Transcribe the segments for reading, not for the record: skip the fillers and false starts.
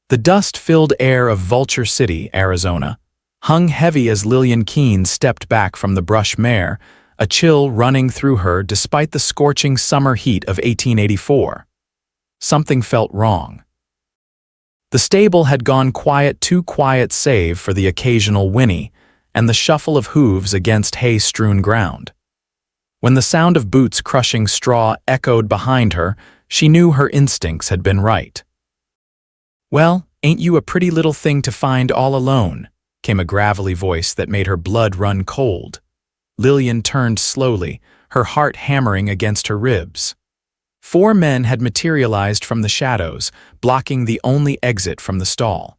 The dust-filled air of Vulture City, Arizona, hung heavy as Lillian Keene stepped back from the brush mare, a chill running through her despite the scorching summer heat of 1884. Something felt wrong. The stable had gone quiet, too quiet save for the occasional whinny and the shuffle of hooves against hay-strewn ground. When the sound of boots crushing straw echoed behind her, she knew her instincts had been right. "Well, ain't you a pretty little thing to find all alone?" came a gravelly voice that made her blood run cold. Lillian turned slowly, her heart hammering against her ribs. 4 men had materialized from the shadows, blocking the only exit from the stall.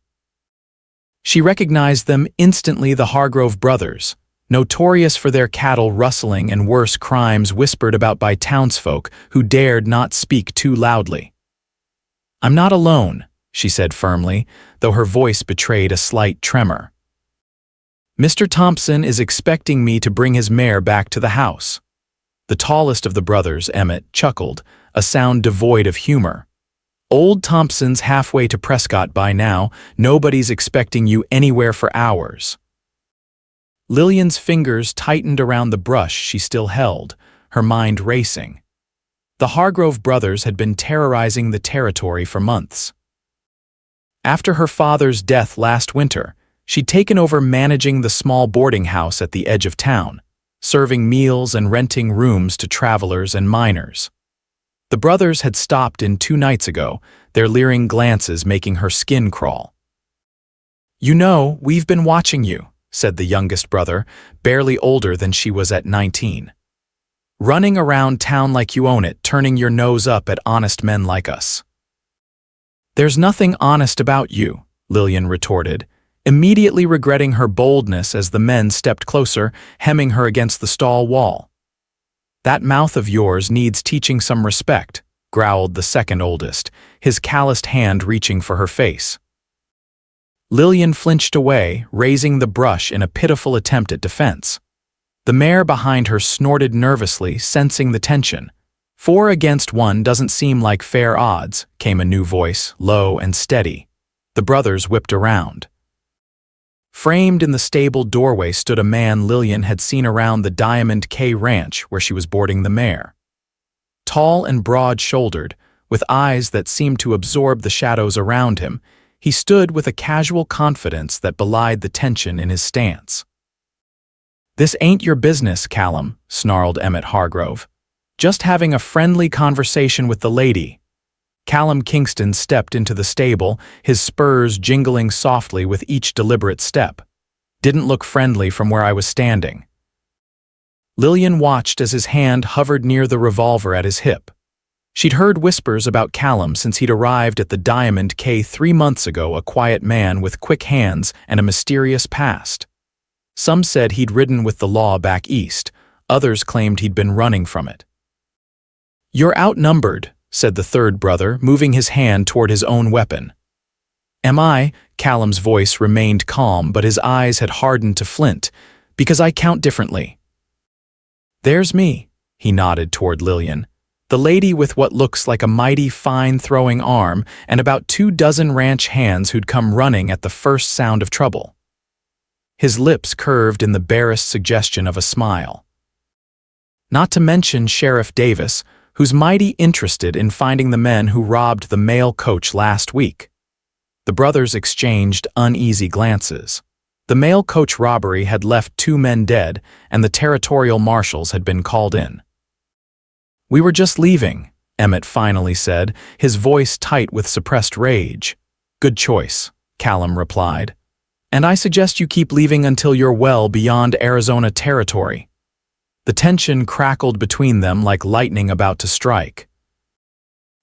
She recognized them instantly, the Hargrove brothers, notorious for their cattle rustling and worse crimes whispered about by townsfolk who dared not speak too loudly. "I'm not alone," she said firmly, though her voice betrayed a slight tremor. "Mr. Thompson is expecting me to bring his mare back to the house." The tallest of the brothers, Emmett, chuckled, a sound devoid of humor. "Old Thompson's halfway to Prescott by now. Nobody's expecting you anywhere for hours." Lillian's fingers tightened around the brush she still held, her mind racing. The Hargrove brothers had been terrorizing the territory for months. After her father's death last winter, she'd taken over managing the small boarding house at the edge of town, serving meals and renting rooms to travelers and miners. The brothers had stopped in 2 nights ago, their leering glances making her skin crawl. "You know, we've been watching you," said the youngest brother, barely older than she was at 19. "Running around town like you own it, turning your nose up at honest men like us." "There's nothing honest about you," Lillian retorted, immediately regretting her boldness as the men stepped closer, hemming her against the stall wall. "That mouth of yours needs teaching some respect," growled the second oldest, his calloused hand reaching for her face. Lillian flinched away, raising the brush in a pitiful attempt at defense. The mare behind her snorted nervously, sensing the tension. 4 against 1 doesn't seem like fair odds, came a new voice, low and steady. The brothers whipped around. Framed in the stable doorway stood a man Lillian had seen around the Diamond K Ranch where she was boarding the mare. Tall and broad-shouldered, with eyes that seemed to absorb the shadows around him, he stood with a casual confidence that belied the tension in his stance. "This ain't your business, Callum," snarled Emmett Hargrove. "Just having a friendly conversation with the lady." Callum Kingston stepped into the stable, his spurs jingling softly with each deliberate step. "Didn't look friendly from where I was standing." Lillian watched as his hand hovered near the revolver at his hip. She'd heard whispers about Callum since he'd arrived at the Diamond K 3 months ago, a quiet man with quick hands and a mysterious past. Some said he'd ridden with the law back east, others claimed he'd been running from it. "You're outnumbered," said the third brother, moving his hand toward his own weapon. "Am I?" Callum's voice remained calm, but his eyes had hardened to flint. "Because I count differently." "There's me," he nodded toward Lillian, the lady with what looks like a mighty fine throwing arm and about 24 ranch hands who'd come running at the first sound of trouble. His lips curved in the barest suggestion of a smile. "Not to mention Sheriff Davis, who's mighty interested in finding the men who robbed the mail coach last week." The brothers exchanged uneasy glances. The mail coach robbery had left 2 men dead, and the territorial marshals had been called in. "We were just leaving," Emmett finally said, his voice tight with suppressed rage. "Good choice," Callum replied. "And I suggest you keep leaving until you're well beyond Arizona territory." The tension crackled between them like lightning about to strike.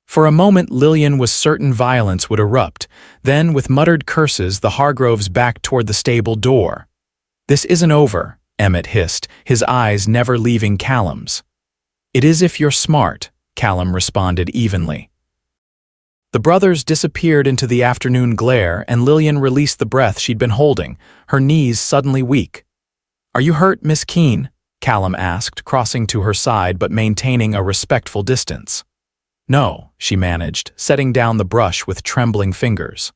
For a moment Lillian was certain violence would erupt, then with muttered curses the Hargroves backed toward the stable door. "This isn't over," Emmett hissed, his eyes never leaving Callum's. "It is if you're smart," Callum responded evenly. The brothers disappeared into the afternoon glare and Lillian released the breath she'd been holding, her knees suddenly weak. "Are you hurt, Miss Keene?" Callum asked, crossing to her side but maintaining a respectful distance. "No," she managed, setting down the brush with trembling fingers.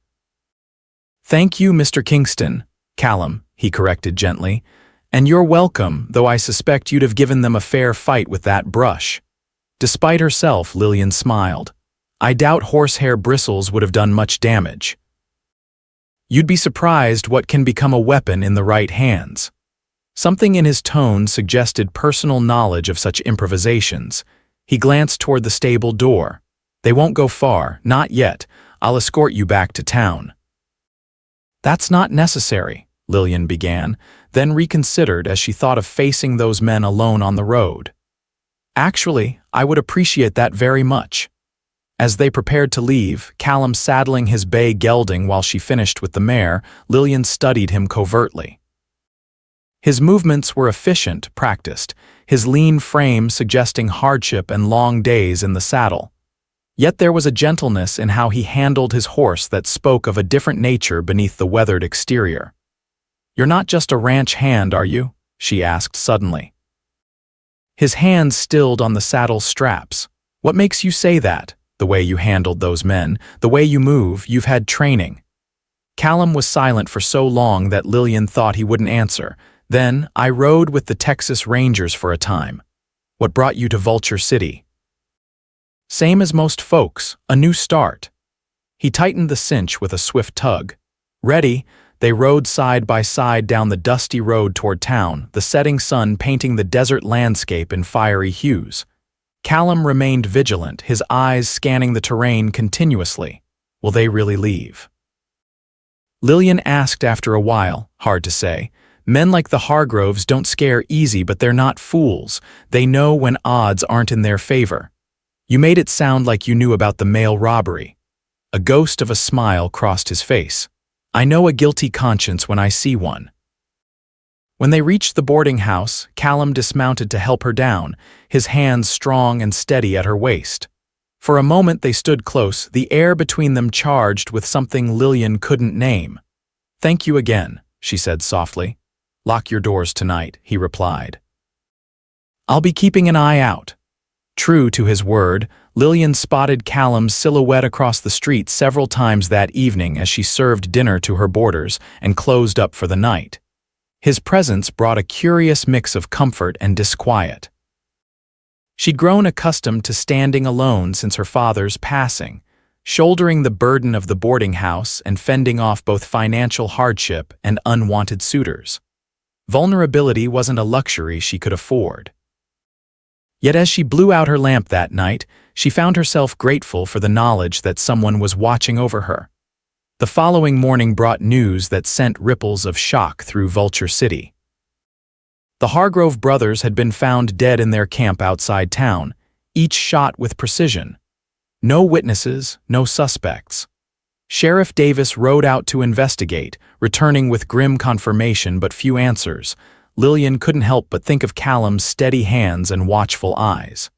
"Thank you, Mr. Kingston." "Callum," he corrected gently. "And you're welcome, though I suspect you'd have given them a fair fight with that brush." Despite herself, Lillian smiled. "I doubt horsehair bristles would have done much damage." "You'd be surprised what can become a weapon in the right hands." Something in his tone suggested personal knowledge of such improvisations. He glanced toward the stable door. "They won't go far, not yet. I'll escort you back to town." "That's not necessary," Lillian began, then reconsidered as she thought of facing those men alone on the road. "Actually, I would appreciate that very much." As they prepared to leave, Callum saddling his bay gelding while she finished with the mare, Lillian studied him covertly. His movements were efficient, practiced, his lean frame suggesting hardship and long days in the saddle. Yet there was a gentleness in how he handled his horse that spoke of a different nature beneath the weathered exterior. "You're not just a ranch hand, are you?" she asked suddenly. His hands stilled on the saddle straps. "What makes you say that? The way you handled those men, the way you move, you've had training." Callum was silent for so long that Lillian thought he wouldn't answer. Then, "I rode with the Texas Rangers for a time." "What brought you to Vulture City?" "Same as most folks, a new start." He tightened the cinch with a swift tug. Ready, they rode side by side down the dusty road toward town, the setting sun painting the desert landscape in fiery hues. Callum remained vigilant, his eyes scanning the terrain continuously. Will they really leave? Lillian asked after a while, hard to say. Men like the Hargroves don't scare easy, but they're not fools. They know when odds aren't in their favor. "You made it sound like you knew about the mail robbery." A ghost of a smile crossed his face. "I know a guilty conscience when I see one." When they reached the boarding house, Callum dismounted to help her down, his hands strong and steady at her waist. For a moment they stood close, the air between them charged with something Lillian couldn't name. "Thank you again," she said softly. "Lock your doors tonight," he replied. "I'll be keeping an eye out." True to his word, Lillian spotted Callum's silhouette across the street several times that evening as she served dinner to her boarders and closed up for the night. His presence brought a curious mix of comfort and disquiet. She'd grown accustomed to standing alone since her father's passing, shouldering the burden of the boarding house and fending off both financial hardship and unwanted suitors. Vulnerability wasn't a luxury she could afford. Yet as she blew out her lamp that night, she found herself grateful for the knowledge that someone was watching over her. The following morning brought news that sent ripples of shock through Vulture City. The Hargrove brothers had been found dead in their camp outside town, each shot with precision. No witnesses, no suspects. Sheriff Davis rode out to investigate, returning with grim confirmation but few answers. Lillian couldn't help but think of Callum's steady hands and watchful eyes.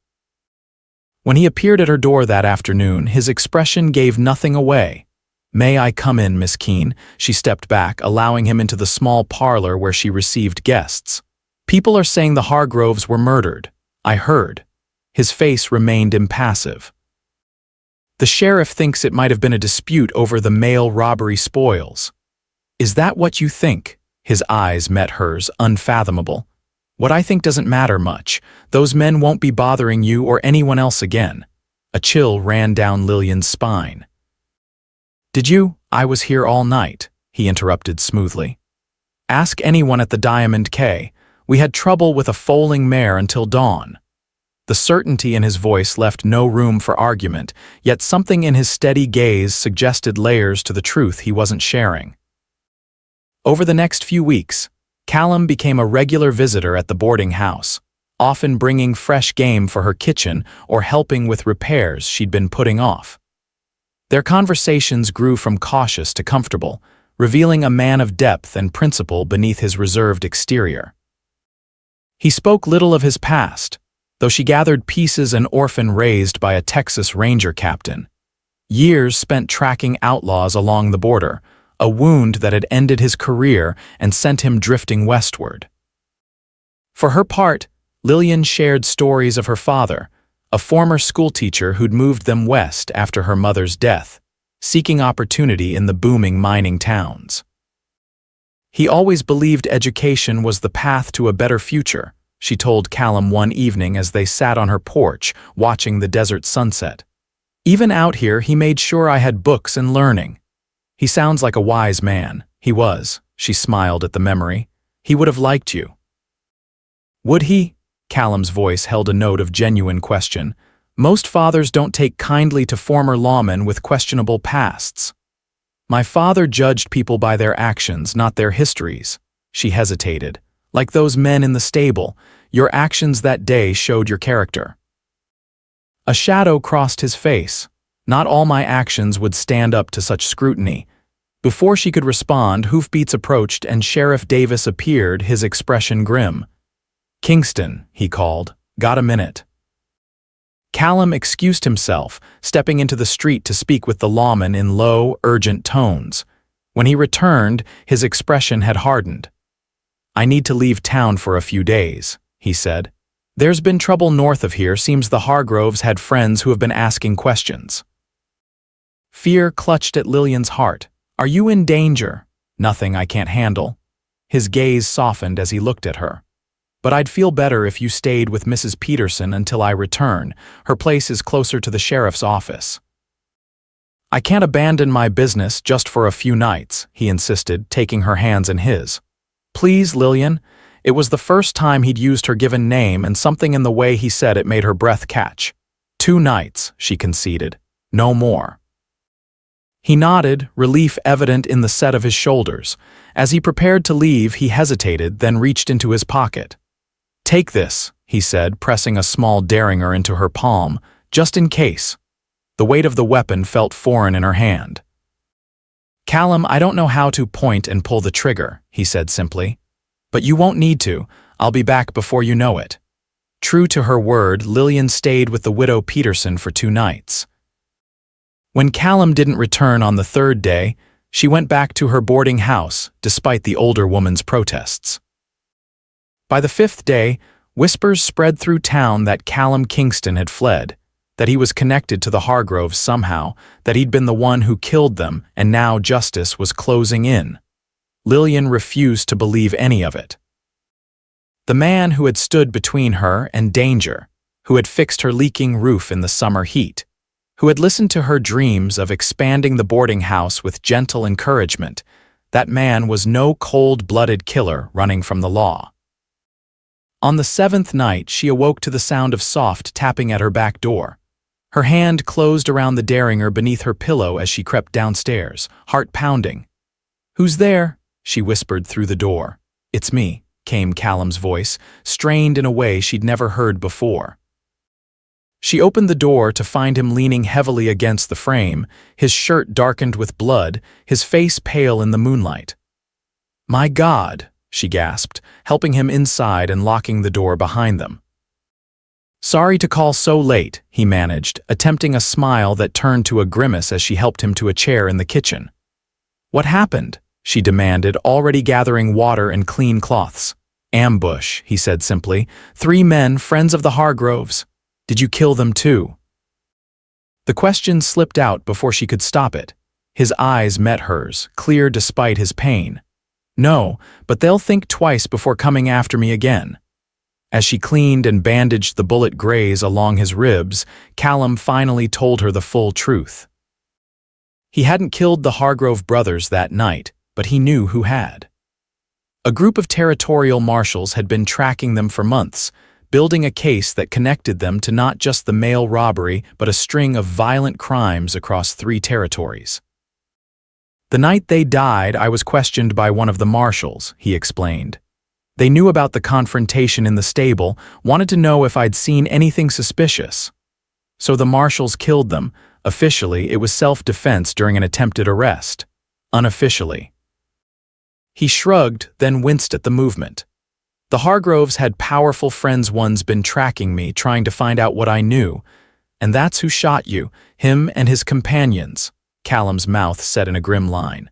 When he appeared at her door that afternoon, his expression gave nothing away. "May I come in, Miss Keene?" She stepped back, allowing him into the small parlor where she received guests. "People are saying the Hargroves were murdered. I heard." His face remained impassive. "The sheriff thinks it might have been a dispute over the mail robbery spoils." "Is that what you think?" His eyes met hers, unfathomable. "What I think doesn't matter much. Those men won't be bothering you or anyone else again." A chill ran down Lillian's spine. "Did you? I was here all night," he interrupted smoothly. "Ask anyone at the Diamond K. We had trouble with a foaling mare until dawn." The certainty in his voice left no room for argument, yet something in his steady gaze suggested layers to the truth he wasn't sharing. Over the next few weeks, Callum became a regular visitor at the boarding house, often bringing fresh game for her kitchen or helping with repairs she'd been putting off. Their conversations grew from cautious to comfortable, revealing a man of depth and principle beneath his reserved exterior. He spoke little of his past, though she gathered pieces an orphan raised by a Texas Ranger captain. Years spent tracking outlaws along the border, a wound that had ended his career and sent him drifting westward. For her part, Lillian shared stories of her father, a former schoolteacher who'd moved them west after her mother's death. seeking opportunity in the booming mining towns. He always believed education was the path to a better future, she told Callum one evening as they sat on her porch, watching the desert sunset. Even out here, he made sure I had books and learning. He sounds like a wise man. He was, she smiled at the memory. He would have liked you. Would he? Callum's voice held a note of genuine question. Most fathers don't take kindly to former lawmen with questionable pasts. My father judged people by their actions, not their histories. She hesitated. Like those men in the stable, your actions that day showed your character. A shadow crossed his face. Not all my actions would stand up to such scrutiny. Before she could respond, hoofbeats approached and Sheriff Davis appeared, his expression grim. Kingston, he called. Got a minute? Callum excused himself, stepping into the street to speak with the lawman in low, urgent tones. When he returned, his expression had hardened. I need to leave town for a few days, he said. There's been trouble north of here. Seems the Hargroves had friends who have been asking questions. Fear clutched at Lillian's heart. Are you in danger? Nothing I can't handle. His gaze softened as he looked at her. But I'd feel better if you stayed with Mrs. Peterson until I return. Her place is closer to the sheriff's office. I can't abandon my business just for a few nights, he insisted, taking her hands in his. Please, Lillian. It was the first time he'd used her given name, and something in the way he said it made her breath catch. 2 nights, she conceded. No more. He nodded, relief evident in the set of his shoulders. As he prepared to leave, he hesitated, then reached into his pocket. Take this, he said, pressing a small derringer into her palm, just in case. The weight of the weapon felt foreign in her hand. Callum, I don't know how to point and pull the trigger, he said simply. But you won't need to. I'll be back before you know it. True to her word, Lillian stayed with the widow Peterson for 2 nights. When Callum didn't return on the 3rd day, she went back to her boarding house, despite the older woman's protests. By the 5th day, whispers spread through town that Callum Kingston had fled, that he was connected to the Hargroves somehow, that he'd been the one who killed them, and now justice was closing in. Lillian refused to believe any of it. The man who had stood between her and danger, who had fixed her leaking roof in the summer heat, who had listened to her dreams of expanding the boarding house with gentle encouragement, that man was no cold-blooded killer running from the law. On the 7th night, she awoke to the sound of soft tapping at her back door. Her hand closed around the derringer beneath her pillow as she crept downstairs, heart pounding. Who's there? She whispered through the door. It's me, came Callum's voice, strained in a way she'd never heard before. She opened the door to find him leaning heavily against the frame, his shirt darkened with blood, his face pale in the moonlight. My God, she gasped, helping him inside and locking the door behind them. Sorry to call so late, he managed, attempting a smile that turned to a grimace as she helped him to a chair in the kitchen. What happened? She demanded, already gathering water and clean cloths. Ambush, he said simply. 3 men, friends of the Hargroves. Did you kill them too? The question slipped out before she could stop it. His eyes met hers, clear despite his pain. No, but they'll think twice before coming after me again. As she cleaned and bandaged the bullet graze along his ribs, Callum finally told her the full truth. He hadn't killed the Hargrove brothers that night, but he knew who had. A group of territorial marshals had been tracking them for months, building a case that connected them to not just the mail robbery but a string of violent crimes across 3 territories. The night they died, I was questioned by one of the marshals, he explained. They knew about the confrontation in the stable, wanted to know if I'd seen anything suspicious. So the marshals killed them. Officially, it was self-defense during an attempted arrest. Unofficially. He shrugged, then winced at the movement. The Hargroves had powerful friends one's been tracking me, trying to find out what I knew. And that's who shot you, him and his companions. Callum's mouth set in a grim line.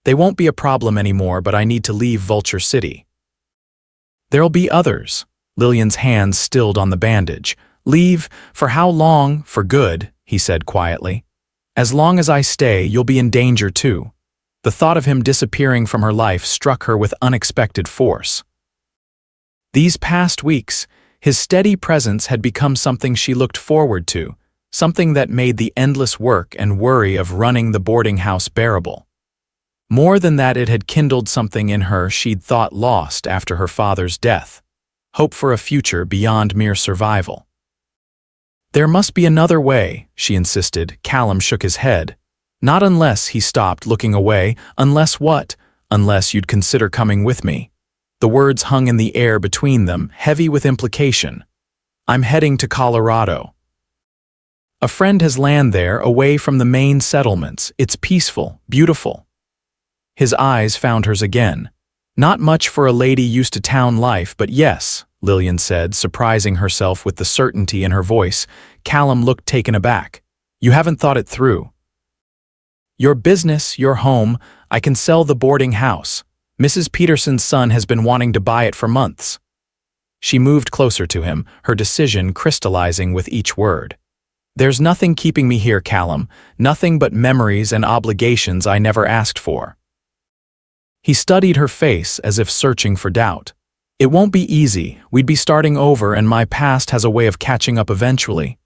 They won't be a problem anymore, but I need to leave Vulture City. There'll be others. Lillian's hands stilled on the bandage. Leave? For how long? For good, he said quietly. As long as I stay, you'll be in danger too. The thought of him disappearing from her life struck her with unexpected force. These past weeks, his steady presence had become something she looked forward to, something that made the endless work and worry of running the boarding house bearable. More than that, it had kindled something in her she'd thought lost after her father's death, hope for a future beyond mere survival. There must be another way, she insisted. Callum shook his head. Not unless, he stopped, looking away. Unless what? Unless you'd consider coming with me. The words hung in the air between them, heavy with implication. I'm heading to Colorado. A friend has land there, away from the main settlements. It's peaceful, beautiful. His eyes found hers again. Not much for a lady used to town life, but yes, Lillian said, surprising herself with the certainty in her voice. Callum looked taken aback. You haven't thought it through. Your business, your home, I can sell the boarding house. Mrs. Peterson's son has been wanting to buy it for months. She moved closer to him, her decision crystallizing with each word. There's nothing keeping me here, Callum, nothing but memories and obligations I never asked for. He studied her face as if searching for doubt. It won't be easy, we'd be starting over and my past has a way of catching up eventually.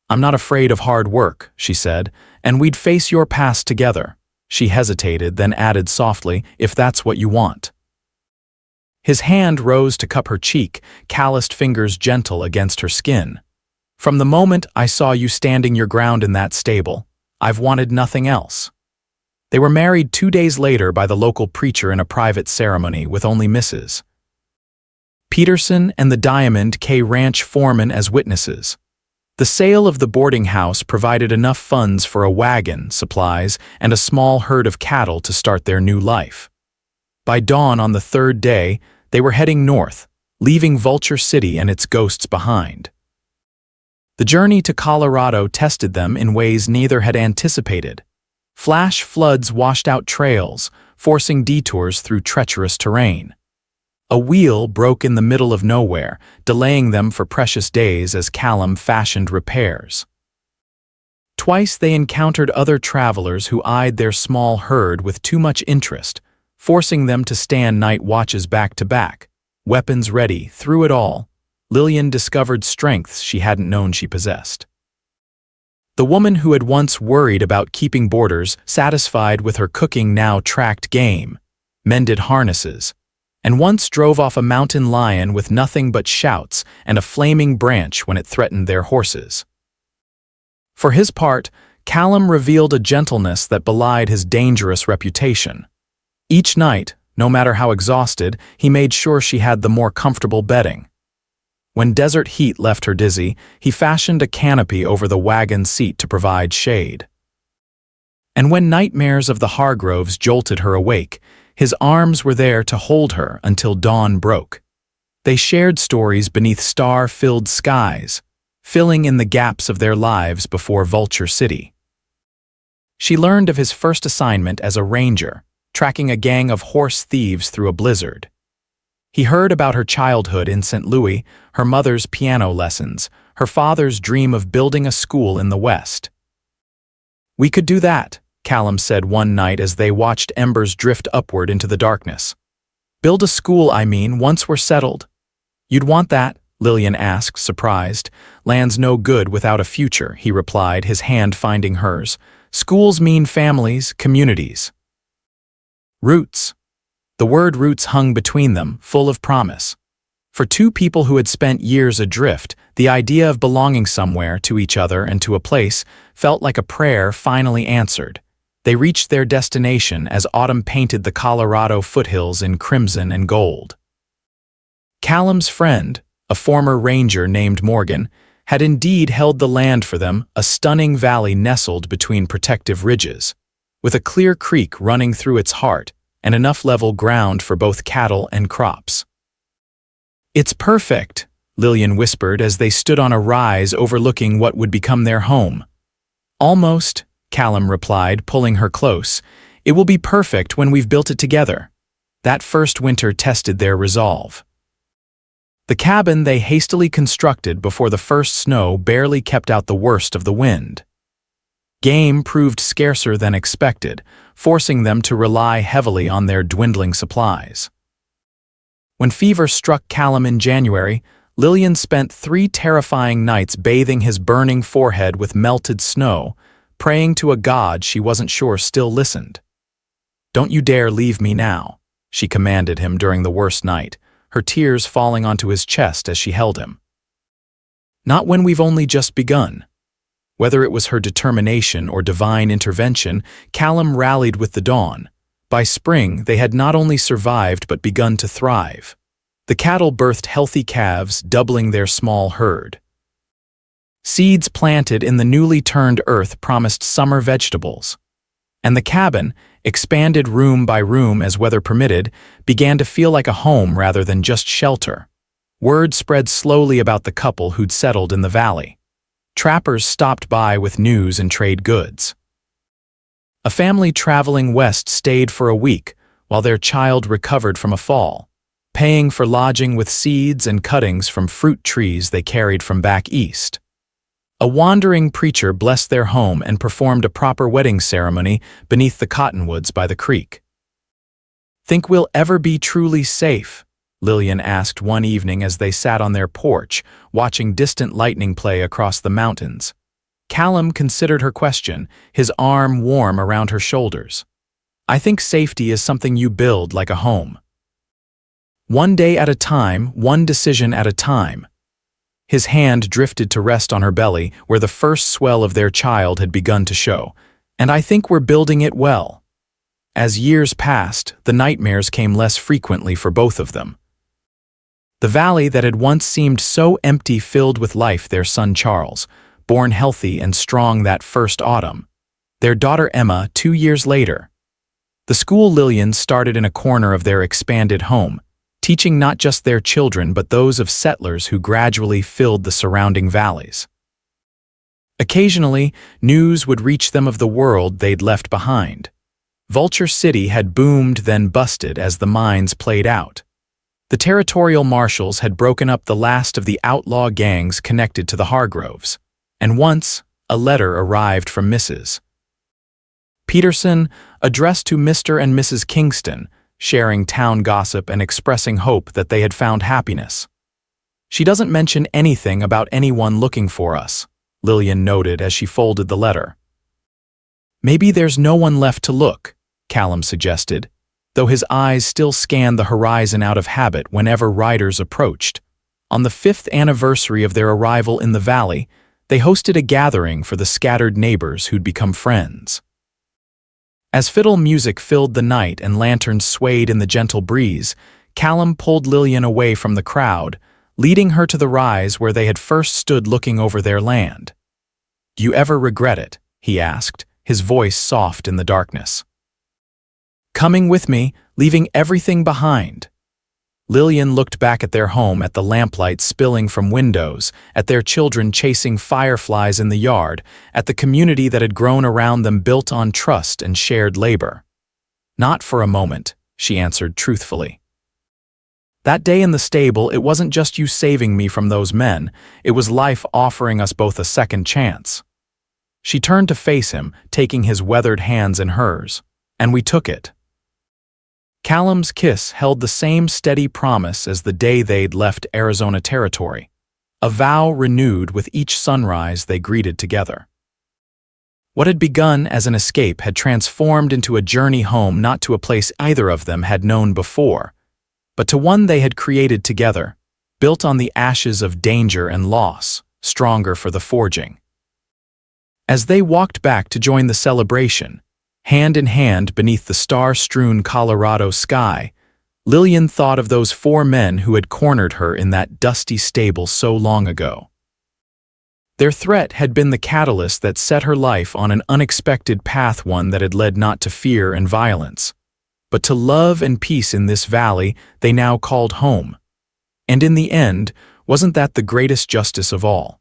I'm not afraid of hard work, she said, and we'd face your past together. She hesitated, then added softly, if that's what you want. His hand rose to cup her cheek, calloused fingers gentle against her skin. From the moment I saw you standing your ground in that stable, I've wanted nothing else. They were married 2 days later by the local preacher in a private ceremony with only Mrs. Peterson and the Diamond K Ranch foreman as witnesses. The sale of the boarding house provided enough funds for a wagon, supplies, and a small herd of cattle to start their new life. By dawn on the 3rd day, they were heading north, leaving Vulture City and its ghosts behind. The journey to Colorado tested them in ways neither had anticipated. Flash floods washed out trails, forcing detours through treacherous terrain. A wheel broke in the middle of nowhere, delaying them for precious days as Callum fashioned repairs. Twice they encountered other travelers who eyed their small herd with too much interest, forcing them to stand night watches back to back, weapons ready. Through it all, Lillian discovered strengths she hadn't known she possessed. The woman who had once worried about keeping boarders satisfied with her cooking now tracked game, mended harnesses, and once drove off a mountain lion with nothing but shouts and a flaming branch when it threatened their horses. For his part, Callum revealed a gentleness that belied his dangerous reputation. Each night, no matter how exhausted, he made sure she had the more comfortable bedding. When desert heat left her dizzy, he fashioned a canopy over the wagon seat to provide shade. And when nightmares of the Hargroves jolted her awake, his arms were there to hold her until dawn broke. They shared stories beneath star-filled skies, filling in the gaps of their lives before Vulture City. She learned of his first assignment as a ranger, tracking a gang of horse thieves through a blizzard. He heard about her childhood in St. Louis, her mother's piano lessons, her father's dream of building a school in the West. "We could do that," Callum said one night as they watched embers drift upward into the darkness. "Build a school, I mean, once we're settled." "You'd want that?" Lillian asked, surprised. "Land's no good without a future," he replied, his hand finding hers. "Schools mean families, communities." Roots. The word roots hung between them, full of promise. For two people who had spent years adrift, the idea of belonging somewhere, to each other and to a place, felt like a prayer finally answered. They reached their destination as autumn painted the Colorado foothills in crimson and gold. Callum's friend, a former ranger named Morgan, had indeed held the land for them, a stunning valley nestled between protective ridges, with a clear creek running through its heart and enough level ground for both cattle and crops. "It's perfect," Lillian whispered as they stood on a rise overlooking what would become their home. "Almost," Callum replied, pulling her close. "It will be perfect when we've built it together." That first winter tested their resolve. The cabin they hastily constructed before the first snow barely kept out the worst of the wind. Game proved scarcer than expected, forcing them to rely heavily on their dwindling supplies. When fever struck Callum in January, Lillian spent 3 terrifying nights bathing his burning forehead with melted snow, praying to a god she wasn't sure still listened. "Don't you dare leave me now," she commanded him during the worst night, her tears falling onto his chest as she held him. "Not when we've only just begun." Whether it was her determination or divine intervention, Callum rallied with the dawn. By spring, they had not only survived but begun to thrive. The cattle birthed healthy calves, doubling their small herd. Seeds planted in the newly turned earth promised summer vegetables. And the cabin, expanded room by room as weather permitted, began to feel like a home rather than just shelter. Word spread slowly about the couple who'd settled in the valley. Trappers stopped by with news and trade goods. A family traveling west stayed for a week while their child recovered from a fall, paying for lodging with seeds and cuttings from fruit trees they carried from back east. A wandering preacher blessed their home and performed a proper wedding ceremony beneath the cottonwoods by the creek. "Think we'll ever be truly safe?" Lillian asked one evening as they sat on their porch, watching distant lightning play across the mountains. Callum considered her question, his arm warm around her shoulders. "I think safety is something you build like a home. One day at a time, one decision at a time." His hand drifted to rest on her belly, where the first swell of their child had begun to show. "And I think we're building it well." As years passed, the nightmares came less frequently for both of them. The valley that had once seemed so empty filled with life their son Charles, born healthy and strong that first autumn. Their daughter Emma 2 years later. The school Lillian started in a corner of their expanded home, teaching not just their children but those of settlers who gradually filled the surrounding valleys. Occasionally, news would reach them of the world they'd left behind. Vulture City had boomed then busted as the mines played out. The territorial marshals had broken up the last of the outlaw gangs connected to the Hargroves, and once, a letter arrived from Mrs. Peterson, addressed to Mr. and Mrs. Kingston, sharing town gossip and expressing hope that they had found happiness. "She doesn't mention anything about anyone looking for us," Lillian noted as she folded the letter. "Maybe there's no one left to look," Callum suggested, though his eyes still scanned the horizon out of habit whenever riders approached. On the 5th anniversary of their arrival in the valley, they hosted a gathering for the scattered neighbors who'd become friends. As fiddle music filled the night and lanterns swayed in the gentle breeze, Callum pulled Lillian away from the crowd, leading her to the rise where they had first stood looking over their land. "Do you ever regret it?" he asked, his voice soft in the darkness. "Coming with me, leaving everything behind." Lillian looked back at their home, at the lamplight spilling from windows, at their children chasing fireflies in the yard, at the community that had grown around them built on trust and shared labor. "Not for a moment," she answered truthfully. "That day in the stable, it wasn't just you saving me from those men, it was life offering us both a second chance." She turned to face him, taking his weathered hands in hers. "And we took it." Callum's kiss held the same steady promise as the day they'd left Arizona territory, a vow renewed with each sunrise they greeted together. What had begun as an escape had transformed into a journey home, not to a place either of them had known before, but to one they had created together, built on the ashes of danger and loss, stronger for the forging. As they walked back to join the celebration, hand in hand beneath the star-strewn Colorado sky, Lillian thought of those 4 men who had cornered her in that dusty stable so long ago. Their threat had been the catalyst that set her life on an unexpected path, one that had led not to fear and violence, but to love and peace in this valley they now called home. And in the end, wasn't that the greatest justice of all?